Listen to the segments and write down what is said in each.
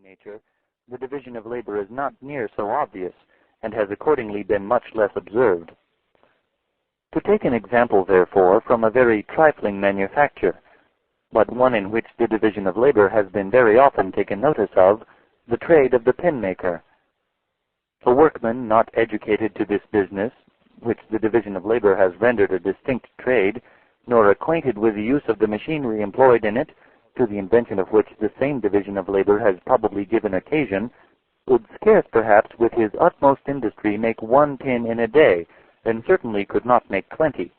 nature, the division of labor is not near so obvious, and has accordingly been much less observed. To take an example, therefore, from a very trifling manufacture, but one in which the division of labor has been very often taken notice of, the trade of the pen maker. A workman not educated to this business, which the division of labor has rendered a distinct trade, nor acquainted with the use of the machinery employed in it, to the invention of which the same division of labor has probably given occasion, would scarce perhaps with his utmost industry make 1 pin in a day, and certainly could not make 20.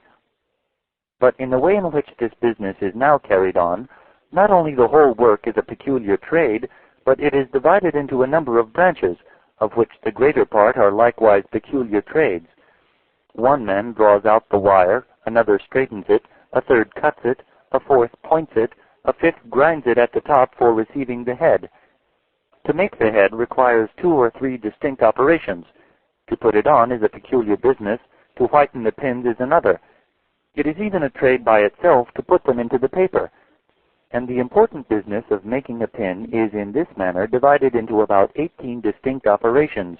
But in the way in which this business is now carried on, not only the whole work is a peculiar trade, but it is divided into a number of branches, of which the greater part are likewise peculiar trades. One man draws out the wire, another straightens it, a third cuts it, a fourth points it, a fifth grinds it at the top for receiving the head. To make the head requires 2 or 3 distinct operations. To put it on is a peculiar business, to whiten the pins is another. It is even a trade by itself to put them into the paper. And the important business of making a pin is in this manner divided into about 18 distinct operations,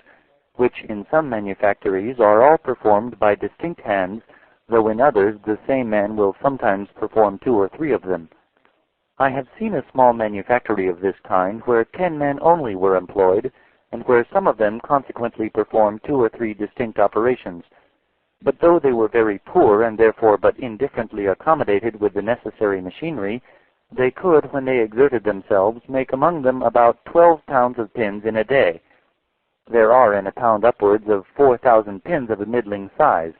which in some manufactories are all performed by distinct hands, though in others the same man will sometimes perform 2 or 3 of them. I have seen a small manufactory of this kind where 10 men only were employed, and where some of them consequently performed 2 or 3 distinct operations. But though they were very poor and therefore but indifferently accommodated with the necessary machinery, they could, when they exerted themselves, make among them about 12 pounds of pins in a day. There are in a pound upwards of 4,000 pins of a middling size.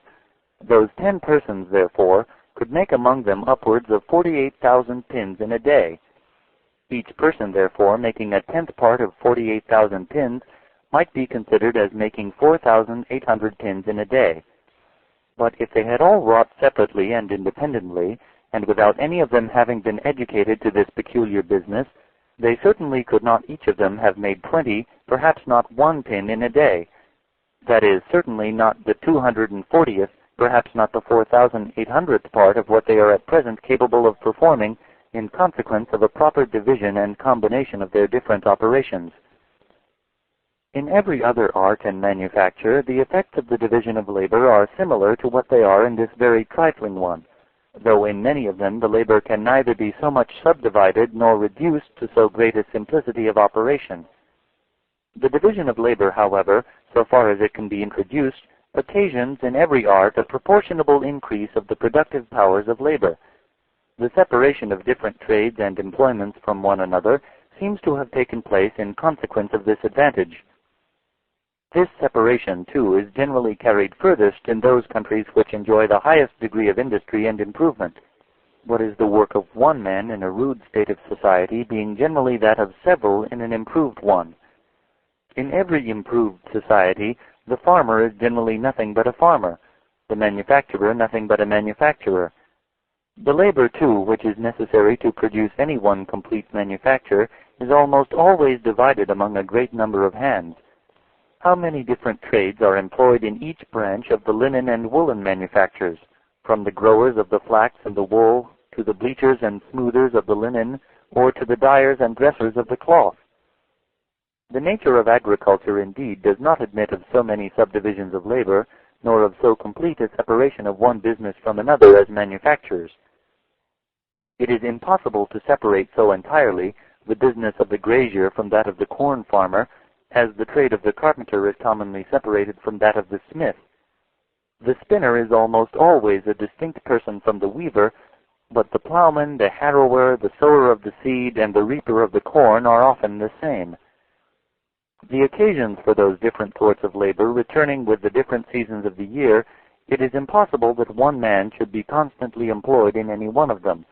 Those 10 persons, therefore, could make among them upwards of 48,000 pins in a day. Each person, therefore, making a 10th part of 48,000 pins might be considered as making 4,800 pins in a day. But if they had all wrought separately and independently, and without any of them having been educated to this peculiar business, they certainly could not each of them have made 20, perhaps not 1 pin in a day. That is, certainly not the 240th, perhaps not the 4,800th part of what they are at present capable of performing in consequence of a proper division and combination of their different operations. In every other art and manufacture, the effects of the division of labor are similar to what they are in this very trifling one, though in many of them the labor can neither be so much subdivided nor reduced to so great a simplicity of operation. The division of labor, however, so far as it can be introduced, occasions in every art a proportionable increase of the productive powers of labor. The separation of different trades and employments from one another seems to have taken place in consequence of this advantage. This separation, too, is generally carried furthest in those countries which enjoy the highest degree of industry and improvement. What is the work of one man in a rude state of society being generally that of several in an improved one. In every improved society, the farmer is generally nothing but a farmer, the manufacturer nothing but a manufacturer. The labor, too, which is necessary to produce any one complete manufacture, is almost always divided among a great number of hands. How many different trades are employed in each branch of the linen and woolen manufactures, from the growers of the flax and the wool, to the bleachers and smoothers of the linen, or to the dyers and dressers of the cloth? The nature of agriculture, indeed, does not admit of so many subdivisions of labor, nor of so complete a separation of one business from another as manufactures. It is impossible to separate so entirely the business of the grazier from that of the corn farmer, as the trade of the carpenter is commonly separated from that of the smith. The spinner is almost always a distinct person from the weaver, but the plowman, the harrower, the sower of the seed, and the reaper of the corn are often the same. The occasions for those different sorts of labor returning with the different seasons of the year, it is impossible that one man should be constantly employed in any one of them.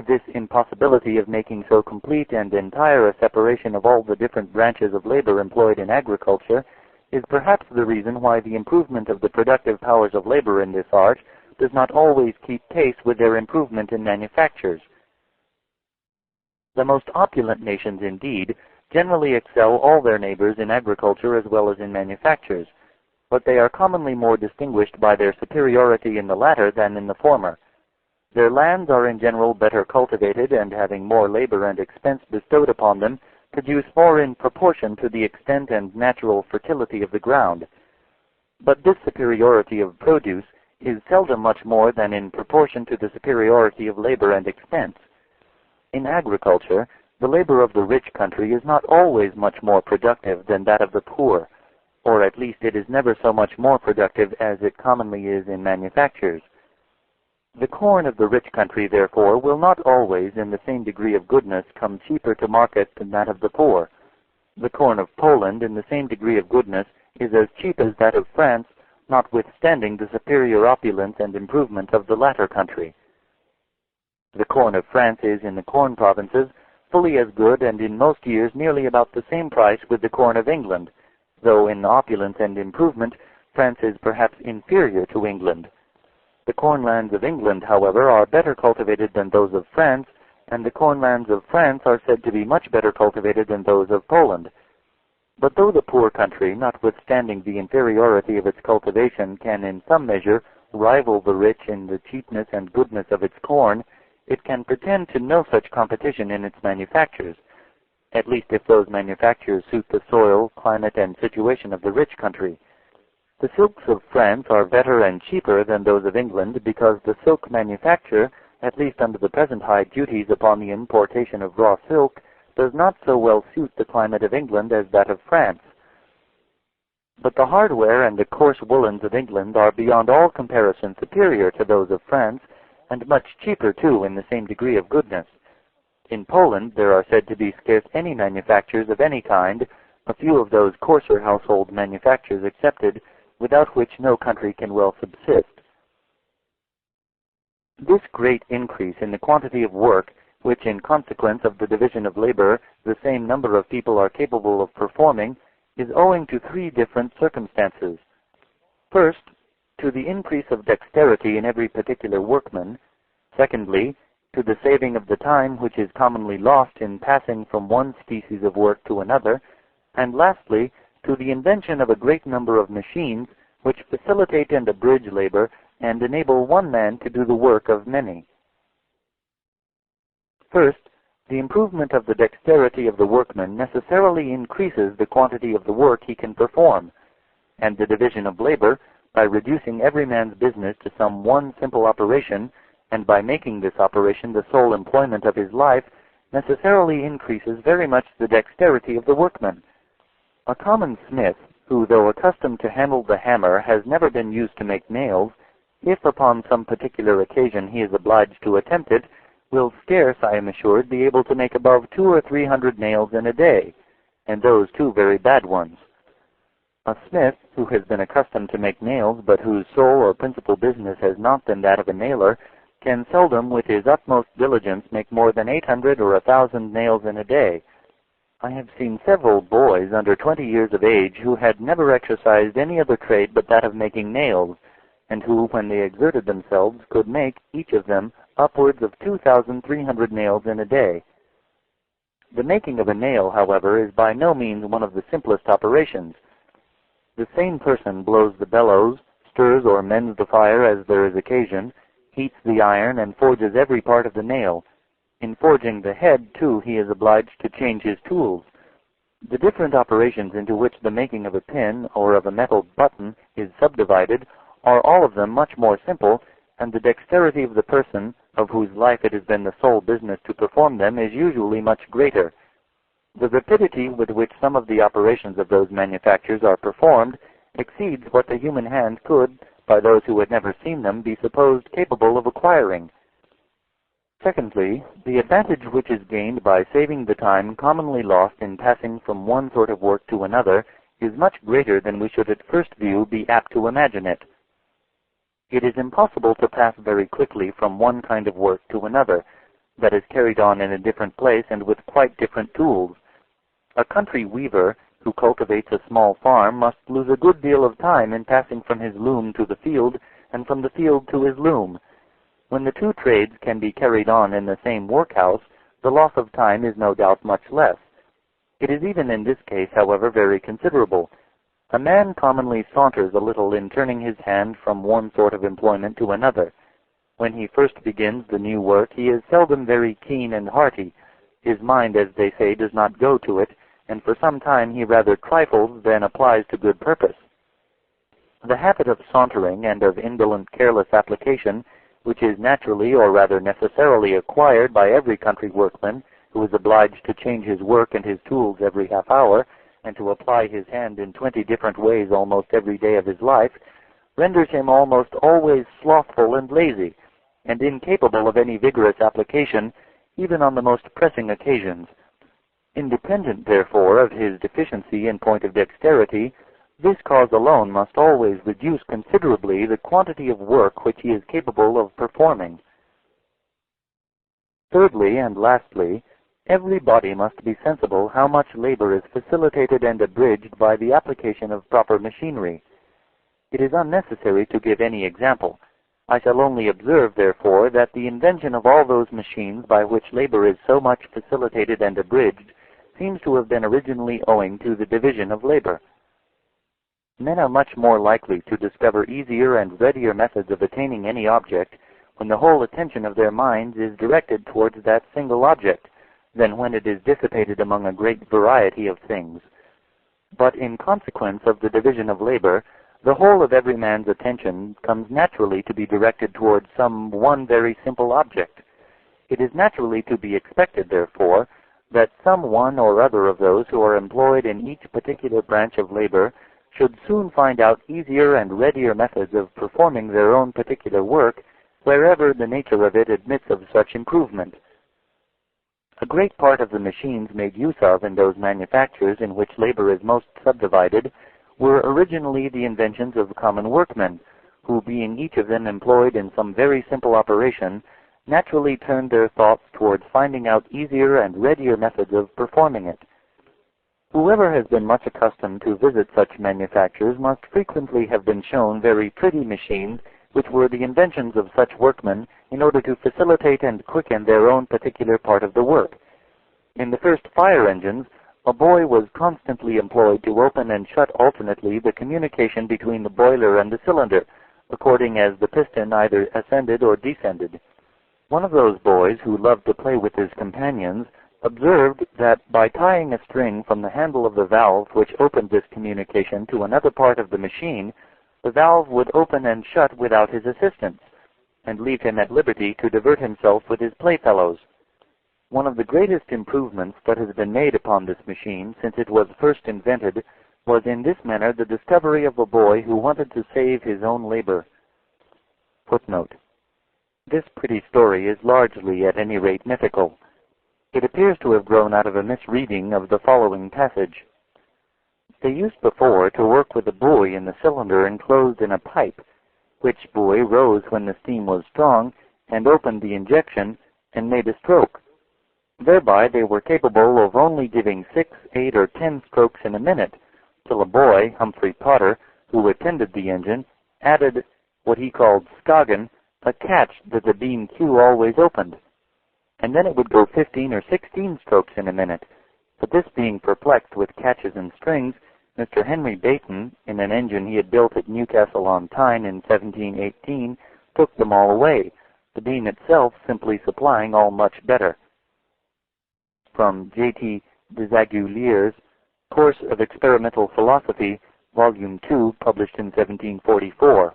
This impossibility of making so complete and entire a separation of all the different branches of labor employed in agriculture is perhaps the reason why the improvement of the productive powers of labor in this art does not always keep pace with their improvement in manufactures. The most opulent nations, indeed, generally excel all their neighbors in agriculture as well as in manufactures, but they are commonly more distinguished by their superiority in the latter than in the former. Their lands are in general better cultivated, and having more labor and expense bestowed upon them, produce more in proportion to the extent and natural fertility of the ground. But this superiority of produce is seldom much more than in proportion to the superiority of labor and expense. In agriculture, the labor of the rich country is not always much more productive than that of the poor, or at least it is never so much more productive as it commonly is in manufactures. The corn of the rich country, therefore, will not always, in the same degree of goodness, come cheaper to market than that of the poor. The corn of Poland, in the same degree of goodness, is as cheap as that of France, notwithstanding the superior opulence and improvement of the latter country. The corn of France is, in the corn provinces, fully as good and in most years nearly about the same price with the corn of England, though in opulence and improvement France is perhaps inferior to England. The cornlands of England, however, are better cultivated than those of France, and the cornlands of France are said to be much better cultivated than those of Poland. But though the poor country, notwithstanding the inferiority of its cultivation, can in some measure rival the rich in the cheapness and goodness of its corn, it can pretend to no such competition in its manufactures, at least if those manufactures suit the soil, climate, and situation of the rich country. The silks of France are better and cheaper than those of England because the silk manufacture, at least under the present high duties upon the importation of raw silk, does not so well suit the climate of England as that of France. But the hardware and the coarse woolens of England are beyond all comparison superior to those of France, and much cheaper too in the same degree of goodness. In Poland there are said to be scarce any manufactures of any kind, a few of those coarser household manufactures excepted, without which no country can well subsist. This great increase in the quantity of work, which in consequence of the division of labor the same number of people are capable of performing, is owing to three different circumstances. First, to the increase of dexterity in every particular workman. Secondly, to the saving of the time which is commonly lost in passing from one species of work to another. And lastly, to the invention of a great number of machines which facilitate and abridge labor and enable one man to do the work of many. First, the improvement of the dexterity of the workman necessarily increases the quantity of the work he can perform, and the division of labor, by reducing every man's business to some one simple operation, and by making this operation the sole employment of his life, necessarily increases very much the dexterity of the workman. A common smith, who, though accustomed to handle the hammer, has never been used to make nails, if upon some particular occasion he is obliged to attempt it, will scarce, I am assured, be able to make above 200 or 300 nails in a day, and those too very bad ones. A smith, who has been accustomed to make nails, but whose sole or principal business has not been that of a nailer, can seldom, with his utmost diligence, make more than 800 or 1,000 nails in a day. I have seen several boys under 20 years of age who had never exercised any other trade but that of making nails, and who, when they exerted themselves, could make, each of them, upwards of 2,300 nails in a day. The making of a nail, however, is by no means one of the simplest operations. The same person blows the bellows, stirs or mends the fire as there is occasion, heats the iron, and forges every part of the nail. In forging the head, too, he is obliged to change his tools. The different operations into which the making of a pin or of a metal button is subdivided are all of them much more simple, and the dexterity of the person, of whose life it has been the sole business to perform them, is usually much greater. The rapidity with which some of the operations of those manufactures are performed exceeds what the human hand could, by those who had never seen them, be supposed capable of acquiring. Secondly, the advantage which is gained by saving the time commonly lost in passing from one sort of work to another is much greater than we should at first view be apt to imagine it. It is impossible to pass very quickly from one kind of work to another, that is carried on in a different place and with quite different tools. A country weaver who cultivates a small farm must lose a good deal of time in passing from his loom to the field and from the field to his loom. When the two trades can be carried on in the same workhouse, the loss of time is no doubt much less. It is even in this case, however, very considerable. A man commonly saunters a little in turning his hand from one sort of employment to another. When he first begins the new work, he is seldom very keen and hearty, His mind, as they say, does not go to it, and for some time he rather trifles than applies to good purpose. The habit of sauntering and of indolent, careless application, which is naturally or rather necessarily acquired by every country workman who is obliged to change his work and his tools every half hour, and to apply his hand in 20 different ways almost every day of his life, renders him almost always slothful and lazy, and incapable of any vigorous application, even on the most pressing occasions. Independent, therefore, of his deficiency in point of dexterity, this cause alone must always reduce considerably the quantity of work which he is capable of performing. Thirdly, and lastly, every body must be sensible how much labor is facilitated and abridged by the application of proper machinery. It is unnecessary to give any example. I shall only observe, therefore, that the invention of all those machines by which labor is so much facilitated and abridged seems to have been originally owing to the division of labor. Men are much more likely to discover easier and readier methods of attaining any object when the whole attention of their minds is directed towards that single object, than when it is dissipated among a great variety of things. But in consequence of the division of labor, the whole of every man's attention comes naturally to be directed towards some one very simple object. It is naturally to be expected, therefore, that some one or other of those who are employed in each particular branch of labor should soon find out easier and readier methods of performing their own particular work wherever the nature of it admits of such improvement. A great part of the machines made use of in those manufactures in which labor is most subdivided were originally the inventions of common workmen, who, being each of them employed in some very simple operation, naturally turned their thoughts towards finding out easier and readier methods of performing it. Whoever has been much accustomed to visit such manufactures must frequently have been shown very pretty machines which were the inventions of such workmen in order to facilitate and quicken their own particular part of the work. In the first fire engines, a boy was constantly employed to open and shut alternately the communication between the boiler and the cylinder, according as the piston either ascended or descended. One of those boys, who loved to play with his companions, observed that by tying a string from the handle of the valve which opened this communication to another part of the machine, the valve would open and shut without his assistance, and leave him at liberty to divert himself with his playfellows. One of the greatest improvements that has been made upon this machine since it was first invented was in this manner the discovery of a boy who wanted to save his own labor. Footnote. This pretty story is largely, at any rate, mythical. It appears to have grown out of a misreading of the following passage. They used before to work with a buoy in the cylinder enclosed in a pipe, which buoy rose when the steam was strong, and opened the injection, and made a stroke. Thereby they were capable of only giving 6, 8, or 10 strokes in a minute, till a boy, Humphrey Potter, who attended the engine, added what he called scoggin, a catch that the beam Q always opened. And then it would go 15 or 16 strokes in a minute. But this being perplexed with catches and strings, Mr. Henry Bayton, in an engine he had built at Newcastle on Tyne in 1718, took them all away, the beam itself simply supplying all much better. From J.T. Desaguliers' Course of Experimental Philosophy, Volume 2, published in 1744.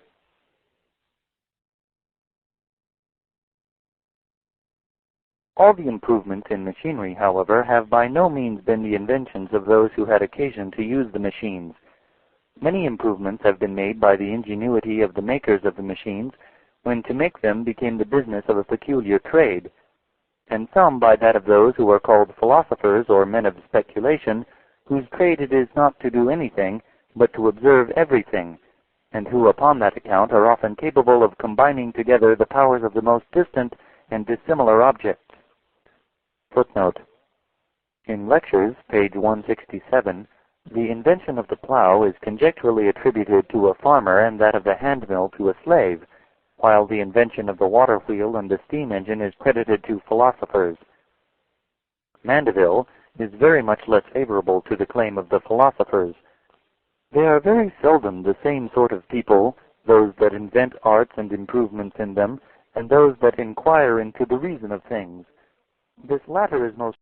All the improvements in machinery, however, have by no means been the inventions of those who had occasion to use the machines. Many improvements have been made by the ingenuity of the makers of the machines, when to make them became the business of a peculiar trade, and some by that of those who are called philosophers or men of speculation, whose trade it is not to do anything, but to observe everything, and who upon that account are often capable of combining together the powers of the most distant and dissimilar objects. Footnote. In Lectures, page 167, the invention of the plow is conjecturally attributed to a farmer and that of the handmill to a slave, while the invention of the water wheel and the steam engine is credited to philosophers. Mandeville is very much less favorable to the claim of the philosophers. They are very seldom the same sort of people, those that invent arts and improvements in them, and those that inquire into the reason of things. This latter is most